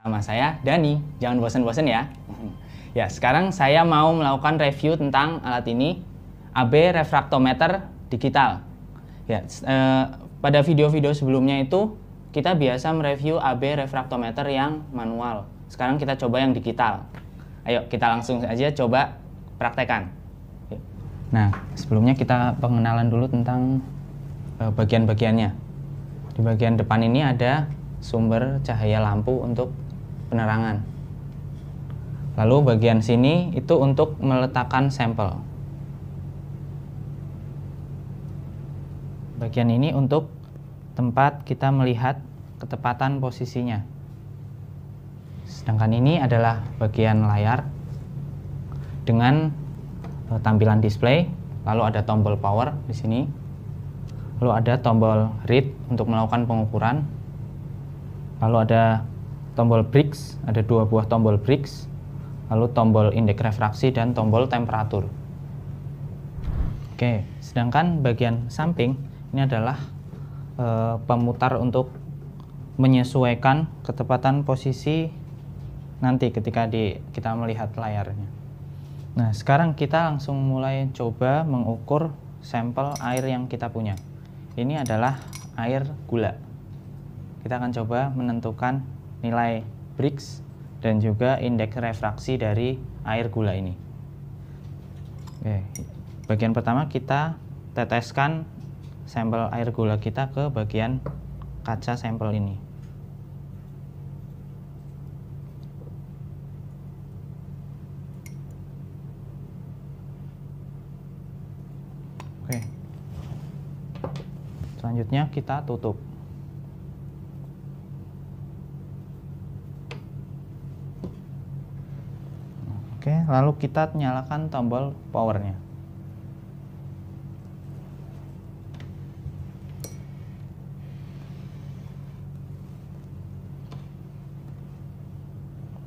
Nama saya Dani, jangan bosan-bosan ya. Ya, sekarang saya mau melakukan review tentang alat ini, AB refraktometer digital. Ya, pada video-video sebelumnya itu kita biasa mereview AB refraktometer yang manual. Sekarang kita coba yang digital. Ayo kita langsung aja coba praktekan. Nah, sebelumnya kita pengenalan dulu tentang bagian-bagiannya. Di bagian depan ini ada sumber cahaya lampu untuk penerangan. Lalu bagian sini itu untuk meletakkan sampel. Bagian ini untuk tempat kita melihat ketepatan posisinya. Sedangkan ini adalah bagian layar dengan tampilan display, lalu ada tombol power di sini. Lalu ada tombol read untuk melakukan pengukuran. Lalu ada tombol breaks, ada 2 buah tombol breaks. Lalu tombol indeks refraksi dan tombol temperatur. Oke, sedangkan bagian samping ini adalah pemutar untuk menyesuaikan ketepatan posisi nanti ketika kita melihat layarnya. Nah, sekarang kita langsung mulai coba mengukur sampel air yang kita punya. Ini adalah air gula. Kita akan coba menentukan nilai Brix dan juga indeks refraksi dari air gula ini. Oke, bagian pertama kita teteskan sampel air gula kita ke bagian kaca sampel ini. Oke. Selanjutnya kita tutup. Oke, lalu kita nyalakan tombol powernya.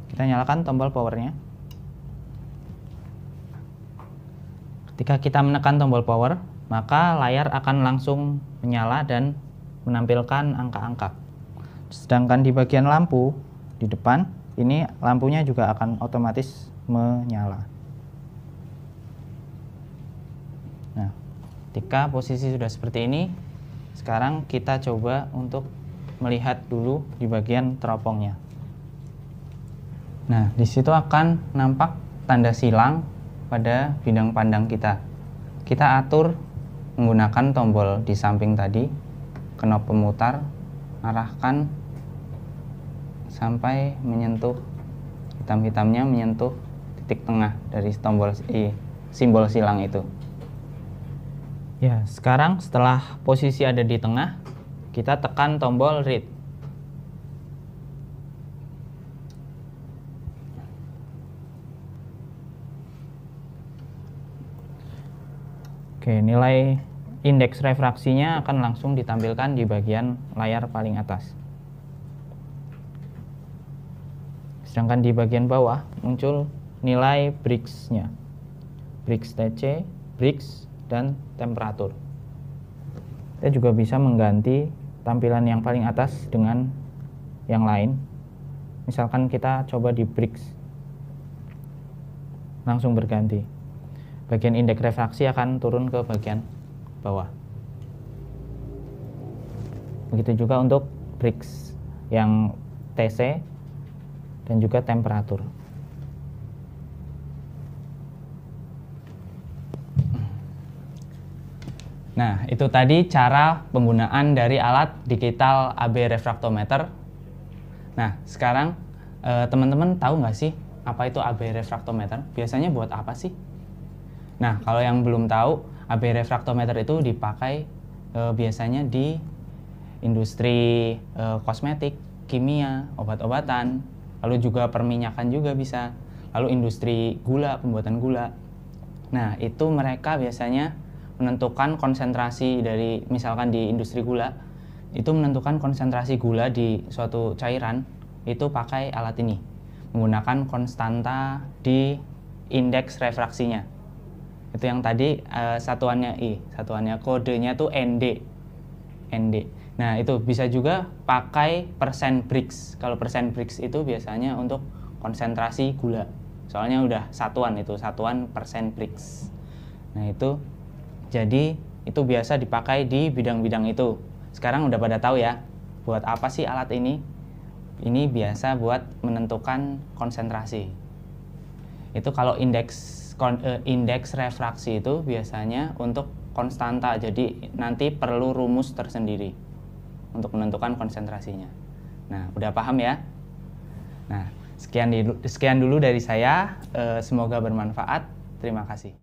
Kita nyalakan tombol powernya. Ketika kita menekan tombol power, maka layar akan langsung menyala dan menampilkan angka-angka. Sedangkan di bagian lampu di depan, ini lampunya juga akan otomatis menyala. Nah, ketika posisi sudah seperti ini, sekarang kita coba untuk melihat dulu di bagian teropongnya. Nah, di situ akan nampak tanda silang pada bidang pandang kita. Kita atur menggunakan tombol di samping tadi, knob pemutar, arahkan sampai menyentuh hitam-hitamnya menyentuh titik tengah dari tombol simbol silang itu. Ya, sekarang setelah posisi ada di tengah, kita tekan tombol read. Oke, nilai indeks refraksinya akan langsung ditampilkan di bagian layar paling atas. Sedangkan di bagian bawah muncul nilai Brix-nya. Brix TC, Brix, dan temperatur. Kita juga bisa mengganti tampilan yang paling atas dengan yang lain. Misalkan kita coba di Brix. Langsung berganti. Bagian indeks refraksi akan turun ke bagian bawah. Begitu juga untuk Brix yang TC dan juga temperatur. Nah, itu tadi cara penggunaan dari alat digital AB refraktometer. Nah, sekarang teman-teman tahu nggak sih apa itu AB refraktometer? Biasanya buat apa sih? Nah, kalau yang belum tahu, AB refraktometer itu dipakai biasanya di industri kosmetik, kimia, obat-obatan, lalu juga perminyakan juga bisa, lalu industri gula, pembuatan gula. Nah, itu mereka biasanya menentukan konsentrasi dari, misalkan di industri gula, itu menentukan konsentrasi gula di suatu cairan, itu pakai alat ini, menggunakan konstanta di indeks refraksinya. Itu yang tadi satuannya kodenya tuh ND. Nah, itu bisa juga pakai persen Brix. Kalau persen Brix itu biasanya untuk konsentrasi gula. Soalnya udah satuan itu, satuan persen Brix. Nah, itu jadi itu biasa dipakai di bidang-bidang itu. Sekarang udah pada tahu ya, buat apa sih alat ini? Ini biasa buat menentukan konsentrasi. Itu kalau indeks refraksi itu biasanya untuk konstanta, jadi nanti perlu rumus tersendiri untuk menentukan konsentrasinya. Nah, udah paham ya? Nah, sekian dulu dari saya. Semoga bermanfaat. Terima kasih.